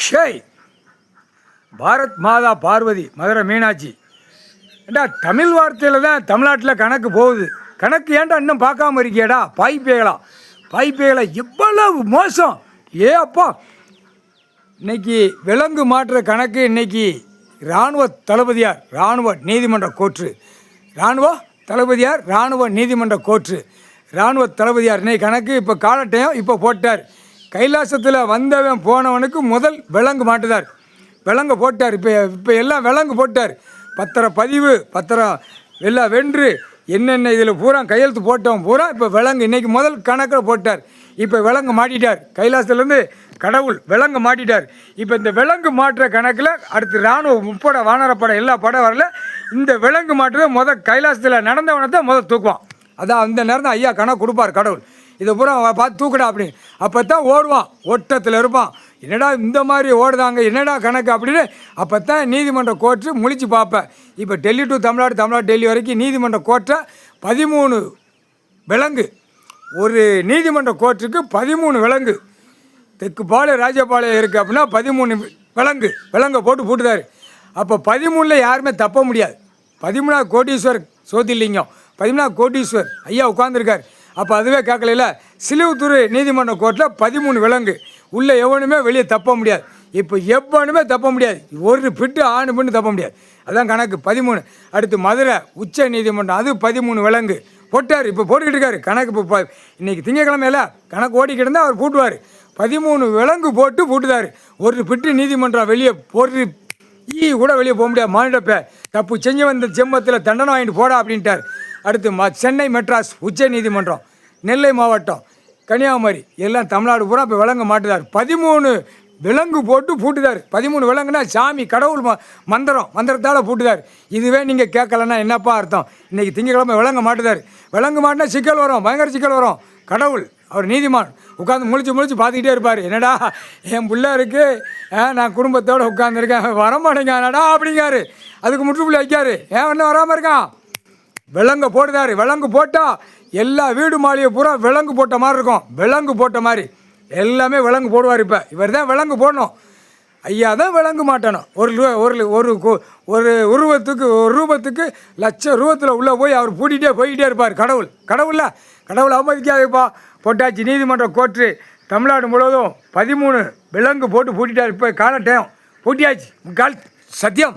ஷேய் பாரத் மாதா பார்வதி மதுரை மீனாட்சி ஏண்டா தமிழ் வார்த்தையில் தான் தமிழ்நாட்டில் கணக்கு போகுது. கணக்கு ஏன்டா இன்னும் பார்க்காம இருக்கியடா பாய்ப்பேகளா எவ்வளவு மோசம். அப்பா இன்னைக்கு விலங்கு மாற்ற கணக்கு இன்னைக்கு இராணுவ தளபதியார் இராணுவ நீதிமன்ற கோர்ட்டு இராணுவ தளபதியார் இன்னைக்கு கணக்கு இப்போ காலட்டையும் இப்போ போட்டார். கைலாசத்தில் வந்தவன் போனவனுக்கு முதல் விலங்கு மாட்டுதார், விலங்கு போட்டார். இப்போ எல்லாம் விலங்கு போட்டார். பதிவு பத்திரம் எல்லாம் வென்று என்னென்ன இதில் பூரா கையெழுத்து போட்டவன் பூரா இப்போ விலங்கு இன்றைக்கி முதல் கணக்கில் போட்டார். இப்போ விலங்கு மாட்டிட்டார். கைலாசத்துலேருந்து கடவுள் விலங்கு மாட்டிட்டார். இப்போ இந்த விலங்கு மாற்ற கணக்கில் அடுத்து இராணுவ முப்படை வானரப்படை எல்லா படம் வரல. இந்த விலங்கு மாற்றுறது கைலாசத்தில் நடந்தவனை தான் தூக்குவான். அதான் அந்த நேரம் தான் ஐயா கணக்கு கொடுப்பார் கடவுள். இதை பூரா பார்த்து தூக்குடா அப்படின்னு. அப்போ தான் ஓடுவான், ஓட்டத்தில் இருப்பான். என்னடா இந்த மாதிரி ஓடுதாங்க, என்னடா கணக்கு அப்படின்னு. அப்போ தான் நீதிமன்ற கோர்ட்டு முழிச்சு பார்ப்பேன். இப்போ டெல்லி டு தமிழ்நாடு டெல்லி வரைக்கும் நீதிமன்ற கோர்ட்டை 13 விலங்கு. ஒரு நீதிமன்ற கோர்ட்டுக்கு 13 விலங்கு. தெற்குப்பாளையம் ராஜபாளையம் இருக்குது அப்படின்னா 13 விலங்கை போட்டு பூட்டுதார். அப்போ 13ல் யாருமே தப்ப முடியாது. 13ஆவது கோடீஸ்வர் சோதிலிங்கம் 13ஆவது கோடீஸ்வர் ஐயா உட்காந்துருக்கார். அப்போ அதுவே கேட்கல. சிலுவத்தூர் நீதிமன்ற கோர்ட்டில் 13 விலங்கு. உள்ளே எவனுமே வெளியே தப்ப முடியாது. இப்போ எவனுமே தப்ப முடியாது. ஒரு பிட்டு ஆணு பின்னு தப்ப முடியாது. அதான் கணக்கு 13. அடுத்து மதுரை உச்ச நீதிமன்றம் அது 13 விலங்கு போட்டார். இப்போ போட்டுக்கிட்டு இருக்காரு கணக்கு. இப்போ இன்றைக்கி திங்கக்கிழமையில கணக்கு ஓடிக்கிட்டு இருந்தால் அவர் பூட்டுவார். 13 விலங்கு போட்டு பூட்டுதார். ஒரு பிட்டு நீதிமன்றம் வெளியே ஒரு கூட வெளியே போக முடியாது. மாநிலப்ப தப்பு செஞ்சு வந்த ஜென்மத்தில் தண்டனை வாங்கிட்டு போடா அப்படின்ட்டார். அடுத்து சென்னை மெட்ராஸ் உச்ச நீதிமன்றம், நெல்லை மாவட்டம், கன்னியாகுமரி எல்லாம் தமிழ்நாடு பூரா இப்போ விலங்கு மாட்டுதார். 13 விலங்கு போட்டு பூட்டுதார். 13 விலங்குனா சாமி கடவுள் மந்திரத்தால் பூட்டுதார். இதுவே நீங்கள் கேட்கலன்னா என்னப்பா அர்த்தம்? இன்றைக்கி திங்கக்கிழமை விலங்கு மாட்டுதார். விலங்கு மாட்டினா சிக்கல் வரும், பயங்கர சிக்கல் வரும். கடவுள் அவர் நீதிமான் உட்காந்து முழிச்சு பார்த்துக்கிட்டே இருப்பார். என்னடா என் பிள்ளை இருக்குது, நான் குடும்பத்தோடு உட்காந்துருக்கேன், வரமாட்டேங்கானடா அப்படிங்காரு. அதுக்கு முற்றுப்புள்ளி வைக்காரு. இன்னும் வராமல் இருக்கான். விலங்கு போட்டுதார். விலங்கு போட்டால் எல்லா வீடு மாளிகை பூரா விலங்கு போட்ட மாதிரி இருக்கும். விலங்கு போட்ட மாதிரி எல்லாமே விலங்கு போடுவார். இப்போ இவர் தான் விலங்கு போடணும். ஐயா தான் விலங்கு மாட்டணும். ஒரு ரூபத்துக்கு லட்சம் ரூபத்தில் உள்ளே போய் அவர் போய்கிட்டே இருப்பார். கடவுள் அவமதிக்காதுப்பா. போட்டாச்சு. நீதிமன்ற கோர்ட்டு தமிழ்நாடு முழுவதும் 13 விலங்கு போட்டு பூட்டிட்டார். இப்போ கால டைம் பூட்டியாச்சு. சத்தியம்.